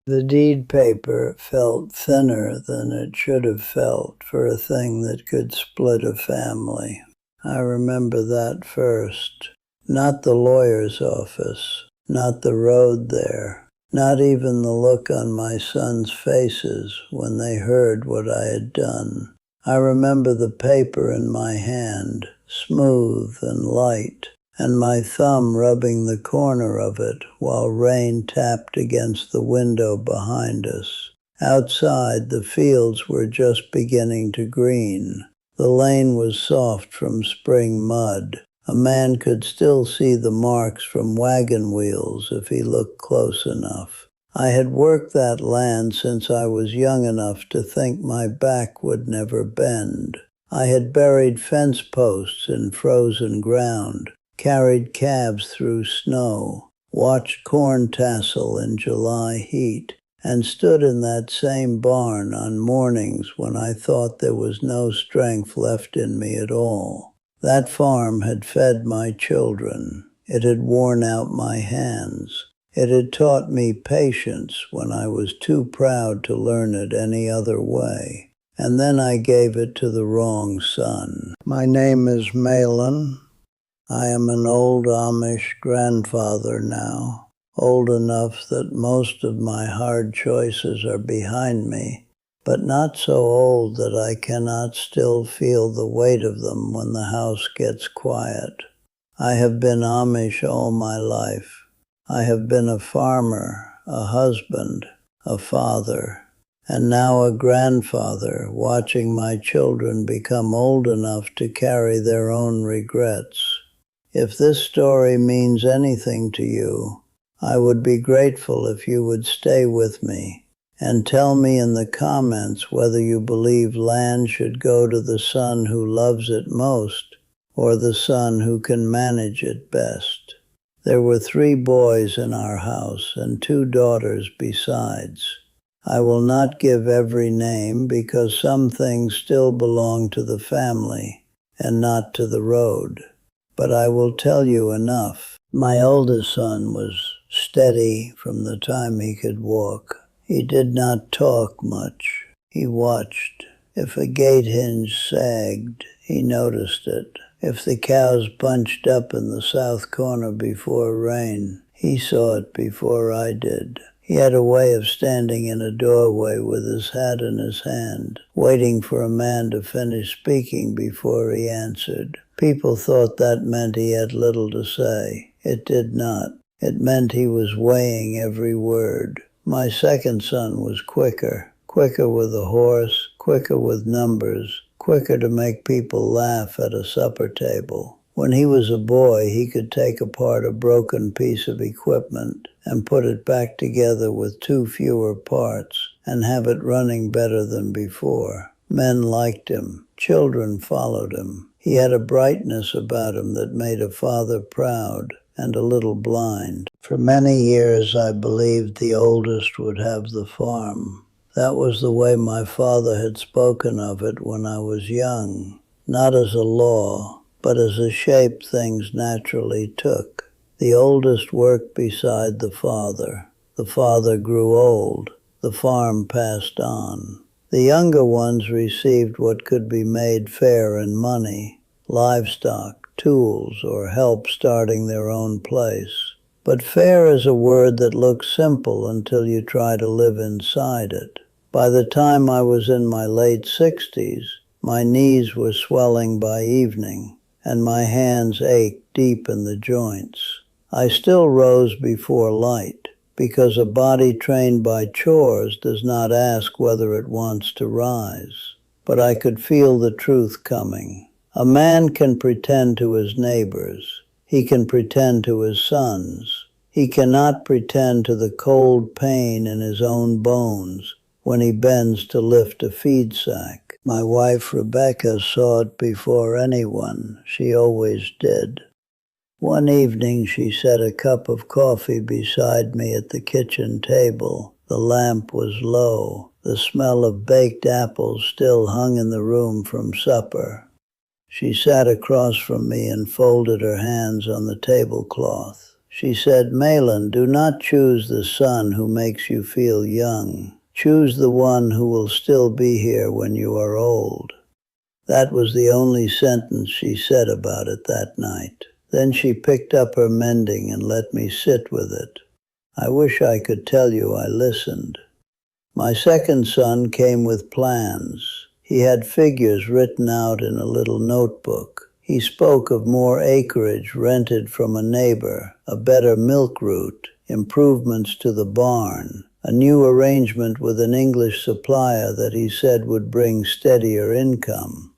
The deed paper felt thinner than it should have felt for a thing that could split a family. I remember that first. Not the lawyer's office, not the road there, not even the look on my sons' faces when they heard what I had done. I remember the paper in my hand, smooth and light, and my thumb rubbing the corner of it while rain tapped against the window behind us. Outside, the fields were just beginning to green. The lane was soft from spring mud. A man could still see the marks from wagon wheels if he looked close enough. I had worked that land since I was young enough to think my back would never bend. I had buried fence posts in frozen ground, carried calves through snow, watched corn tassel in July heat, and stood in that same barn on mornings when I thought there was no strength left in me at all. That farm had fed my children. It had worn out my hands. It had taught me patience when I was too proud to learn it any other way. And then I gave it to the wrong son. My name is Malin. I am an old Amish grandfather now, old enough that most of my hard choices are behind me, but not so old that I cannot still feel the weight of them when the house gets quiet. I have been Amish all my life. I have been a farmer, a husband, a father, and now a grandfather, watching my children become old enough to carry their own regrets. If this story means anything to you, I would be grateful if you would stay with me and tell me in the comments whether you believe land should go to the son who loves it most or the son who can manage it best. There were 3 boys in our house and 2 daughters besides. I will not give every name because some things still belong to the family and not to the road. But I will tell you enough. My oldest son was steady from the time he could walk. He did not talk much. He watched. If a gate hinge sagged, he noticed it. If the cows bunched up in the south corner before rain, he saw it before I did. He had a way of standing in a doorway with his hat in his hand, waiting for a man to finish speaking before he answered. People thought that meant he had little to say. It did not. It meant he was weighing every word. My second son was quicker with a horse, quicker with numbers, quicker to make people laugh at a supper table. When he was a boy, he could take apart a broken piece of equipment and put it back together with 2 fewer parts and have it running better than before. Men liked him. Children followed him. He had a brightness about him that made a father proud and a little blind. For many years I believed the oldest would have the farm. That was the way my father had spoken of it when I was young, not as a law, but as a shape things naturally took. The oldest worked beside the father. The father grew old. The farm passed on. The younger ones received what could be made fair in money, livestock, tools, or help starting their own place. But fair is a word that looks simple until you try to live inside it. By the time I was in my late 60s, my knees were swelling by evening, and my hands ached deep in the joints. I still rose before light, because a body trained by chores does not ask whether it wants to rise. But I could feel the truth coming. A man can pretend to his neighbors. He can pretend to his sons. He cannot pretend to the cold pain in his own bones when he bends to lift a feed sack. My wife Rebecca saw it before anyone. She always did. One evening she set a cup of coffee beside me at the kitchen table. The lamp was low. The smell of baked apples still hung in the room from supper. She sat across from me and folded her hands on the tablecloth. She said, "Malin, do not choose the son who makes you feel young. Choose the one who will still be here when you are old." That was the only sentence she said about it that night. Then she picked up her mending and let me sit with it. I wish I could tell you I listened. My second son came with plans. He had figures written out in a little notebook. He spoke of more acreage rented from a neighbor, a better milk route, improvements to the barn, a new arrangement with an English supplier that he said would bring steadier income.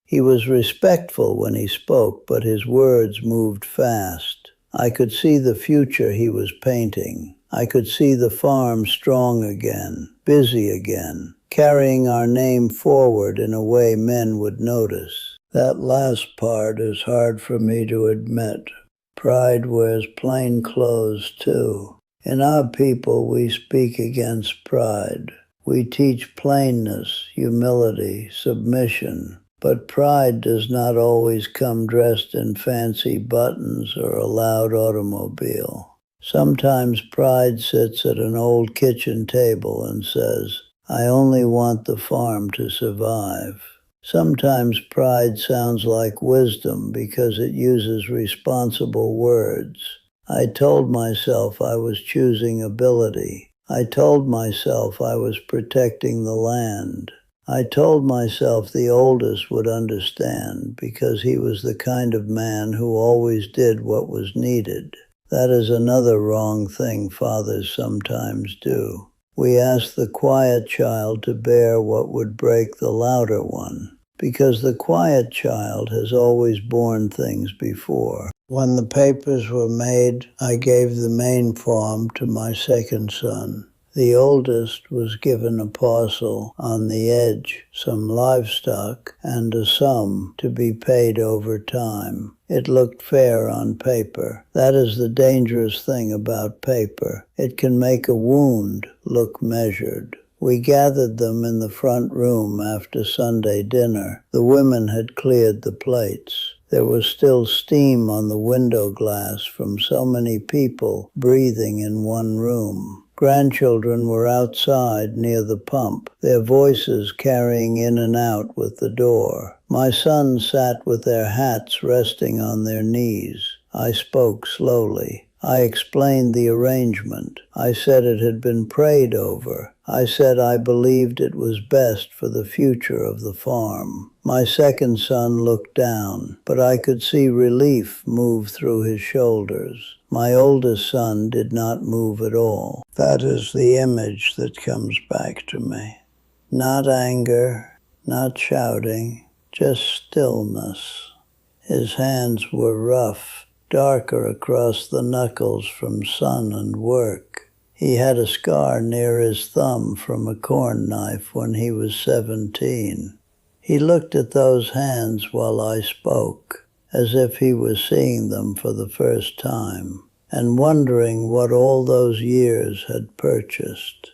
He was respectful when he spoke, but his words moved fast. I could see the future he was painting. I could see the farm strong again, busy again, carrying our name forward in a way men would notice. That last part is hard for me to admit. Pride wears plain clothes too. In our people, we speak against pride. We teach plainness, humility, submission. But pride does not always come dressed in fancy buttons or a loud automobile. Sometimes pride sits at an old kitchen table and says, "I only want the farm to survive." Sometimes pride sounds like wisdom because it uses responsible words. I told myself I was choosing ability. I told myself I was protecting the land. I told myself the oldest would understand because he was the kind of man who always did what was needed. That is another wrong thing fathers sometimes do. We ask the quiet child to bear what would break the louder one, because the quiet child has always borne things before. When the papers were made, I gave the main farm to my second son. The oldest was given a parcel on the edge, some livestock, and a sum to be paid over time. It looked fair on paper. That is the dangerous thing about paper. It can make a wound look measured. We gathered them in the front room after Sunday dinner. The women had cleared the plates. There was still steam on the window glass from so many people breathing in one room. Grandchildren were outside near the pump, their voices carrying in and out with the door. My sons sat with their hats resting on their knees. I spoke slowly. I explained the arrangement. I said it had been prayed over. I said I believed it was best for the future of the farm. My second son looked down, but I could see relief move through his shoulders. My oldest son did not move at all. That is the image that comes back to me. Not anger, not shouting, just stillness. His hands were rough, darker across the knuckles from sun and work. He had a scar near his thumb from a corn knife when he was 17. He looked at those hands while I spoke, as if he was seeing them for the first time, and wondering what all those years had purchased.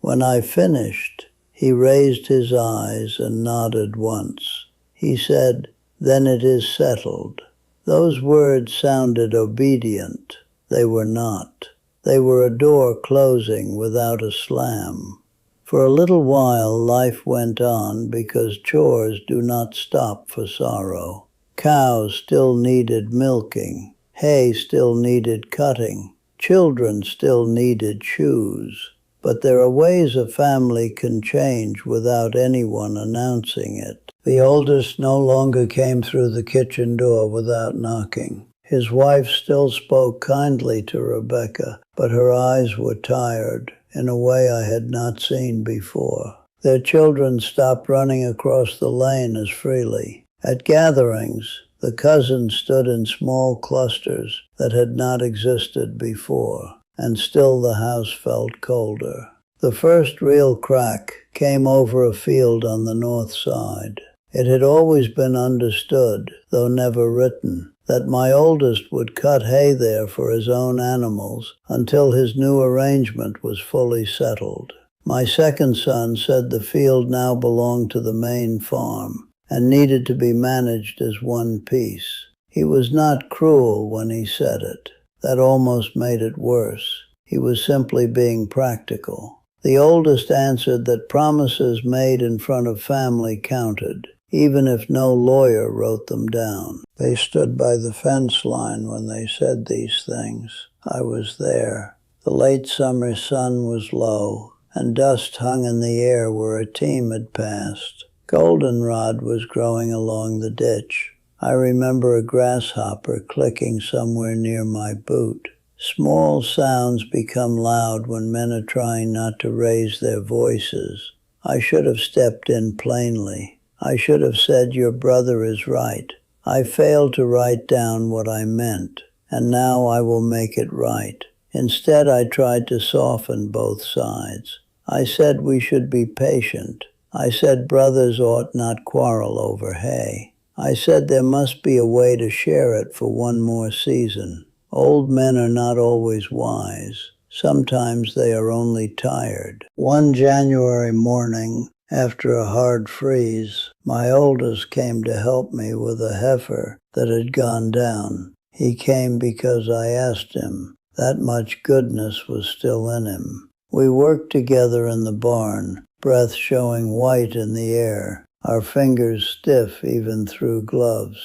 When I finished, he raised his eyes and nodded once. He said, "Then it is settled." Those words sounded obedient. They were not. They were a door closing without a slam. For a little while life went on because chores do not stop for sorrow. Cows still needed milking. Hay still needed cutting. Children still needed shoes. But there are ways a family can change without anyone announcing it. The oldest no longer came through the kitchen door without knocking. His wife still spoke kindly to Rebecca, but her eyes were tired in a way I had not seen before. Their children stopped running across the lane as freely. At gatherings, the cousins stood in small clusters that had not existed before, and still the house felt colder. The first real crack came over a field on the north side. It had always been understood, though never written, that my oldest would cut hay there for his own animals until his new arrangement was fully settled. My second son said the field now belonged to the main farm and needed to be managed as one piece. He was not cruel when he said it. That almost made it worse. He was simply being practical. The oldest answered that promises made in front of family counted, even if no lawyer wrote them down. They stood by the fence line when they said these things. I was there. The late summer sun was low, and dust hung in the air where a team had passed. Goldenrod was growing along the ditch. I remember a grasshopper clicking somewhere near my boot. Small sounds become loud when men are trying not to raise their voices. I should have stepped in plainly. I should have said, "Your brother is right." I failed to write down what I meant, and now I will make it right. Instead, I tried to soften both sides. I said we should be patient. I said brothers ought not quarrel over hay. I said there must be a way to share it for one more season. Old men are not always wise. Sometimes they are only tired. One January morning, after a hard freeze, my oldest came to help me with a heifer that had gone down. He came because I asked him. That much goodness was still in him. We worked together in the barn, breath showing white in the air, our fingers stiff even through gloves.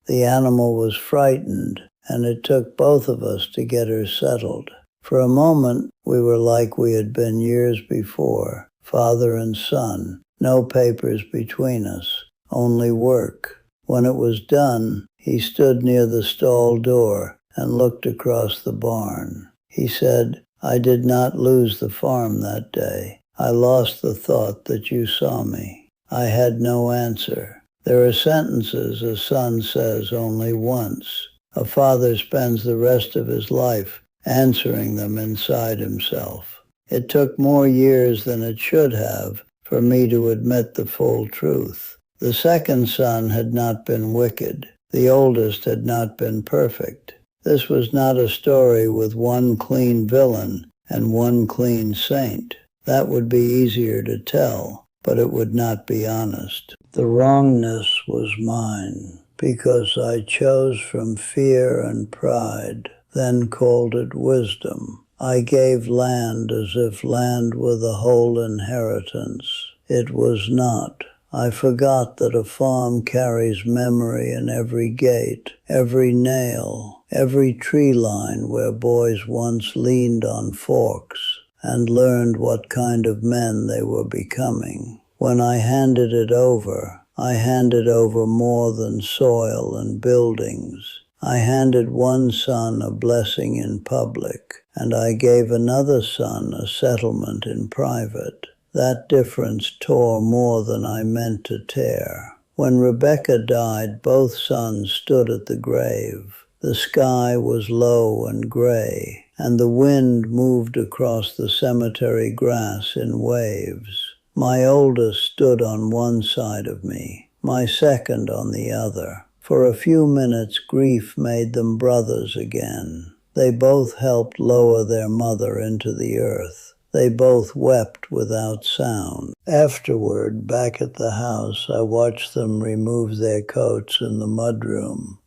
The animal was frightened, and it took both of us to get her settled. For a moment, we were like we had been years before, father and son, no papers between us, only work. When it was done, he stood near the stall door and looked across the barn. He said, "I did not lose the farm that day. I lost the thought that you saw me." I had no answer. There are sentences a son says only once. A father spends the rest of his life answering them inside himself. It took more years than it should have for me to admit the full truth. The second son had not been wicked. The oldest had not been perfect. This was not a story with one clean villain and one clean saint. That would be easier to tell, but it would not be honest. The wrongness was mine, because I chose from fear and pride, then called it wisdom. I gave land as if land were the whole inheritance. It was not. I forgot that a farm carries memory in every gate, every nail, every tree line where boys once leaned on forks and learned what kind of men they were becoming. When I handed it over, I handed over more than soil and buildings. I handed one son a blessing in public, and I gave another son a settlement in private. That difference tore more than I meant to tear. When Rebecca died, both sons stood at the grave. The sky was low and gray, and the wind moved across the cemetery grass in waves. My oldest stood on one side of me, my second on the other. For a few minutes, grief made them brothers again. They both helped lower their mother into the earth. They both wept without sound. Afterward, back at the house, I watched them remove their coats in the mudroom.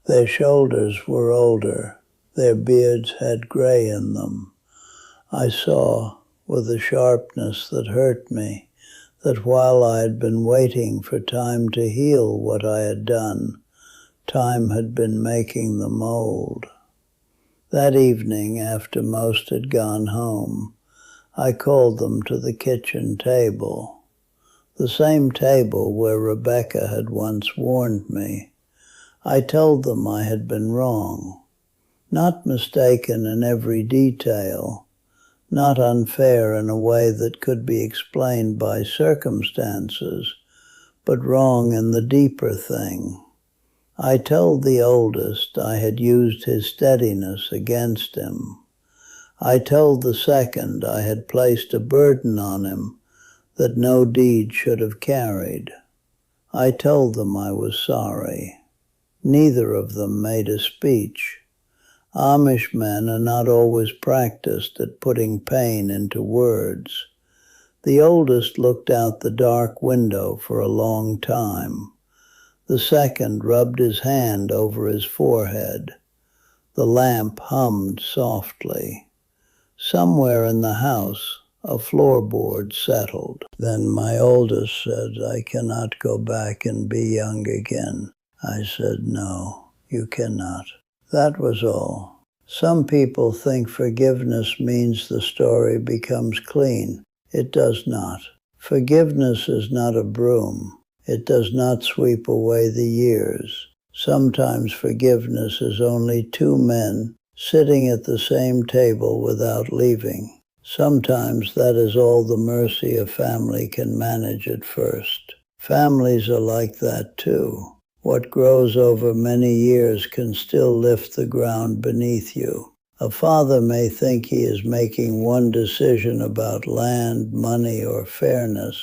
Their shoulders were older. Their beards had gray in them. I saw, with a sharpness that hurt me, that while I had been waiting for time to heal what I had done, time had been making the mold. That evening, after most had gone home, I called them to the kitchen table, the same table where Rebecca had once warned me. I told them I had been wrong, not mistaken in every detail, not unfair in a way that could be explained by circumstances, but wrong in the deeper thing. I told the oldest I had used his steadiness against him. I told the second I had placed a burden on him that no deed should have carried. I told them I was sorry. Neither of them made a speech. Amish men are not always practiced at putting pain into words. The oldest looked out the dark window for a long time. The second rubbed his hand over his forehead. The lamp hummed softly. Somewhere in the house, a floorboard settled. Then my oldest said, "I cannot go back and be young again." I said, "No, you cannot." That was all. Some people think forgiveness means the story becomes clean. It does not. Forgiveness is not a broom. It does not sweep away the years. Sometimes forgiveness is only two men sitting at the same table without leaving. Sometimes that is all the mercy a family can manage at first. Families are like that too. What grows over many years can still lift the ground beneath you. A father may think he is making one decision about land, money, or fairness,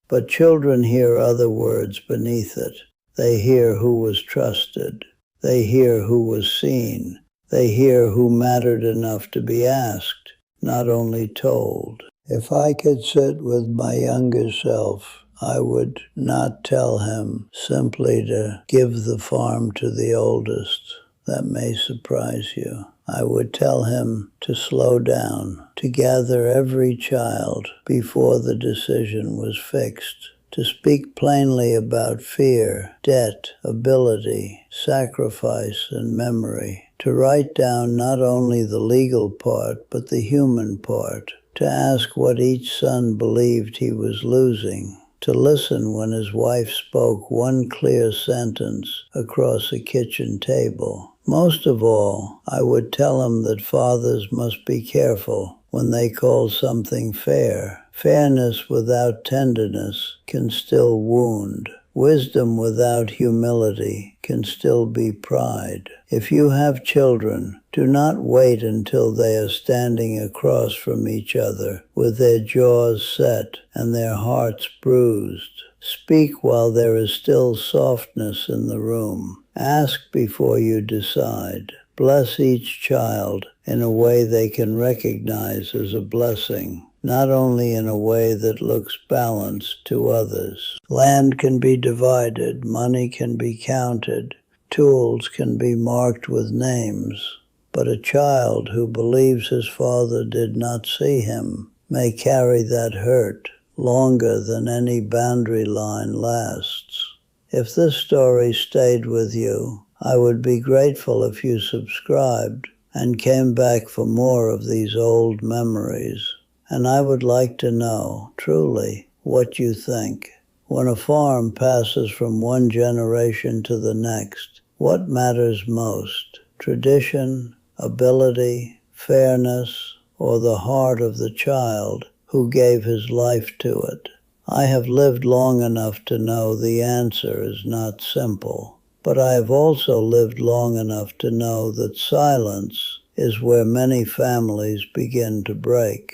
but children hear other words beneath it. They hear who was trusted. They hear who was seen. They hear who mattered enough to be asked, not only told. If I could sit with my younger self, I would not tell him simply to give the farm to the oldest. That may surprise you. I would tell him to slow down, to gather every child before the decision was fixed, to speak plainly about fear, debt, ability, sacrifice, and memory, to write down not only the legal part but the human part, to ask what each son believed he was losing, to listen when his wife spoke one clear sentence across a kitchen table. Most of all, I would tell him that fathers must be careful when they call something fair. Fairness without tenderness can still wound. Wisdom without humility can still be pride. If you have children, do not wait until they are standing across from each other with their jaws set and their hearts bruised. Speak while there is still softness in the room. Ask before you decide. Bless each child in a way they can recognize as a blessing, not only in a way that looks balanced to others. Land can be divided, money can be counted, tools can be marked with names, but a child who believes his father did not see him may carry that hurt longer than any boundary line lasts. If this story stayed with you, I would be grateful if you subscribed and came back for more of these old memories. And I would like to know, truly, what you think. When a farm passes from one generation to the next, what matters most? Tradition, ability, fairness, or the heart of the child who gave his life to it? I have lived long enough to know the answer is not simple, but I have also lived long enough to know that silence is where many families begin to break.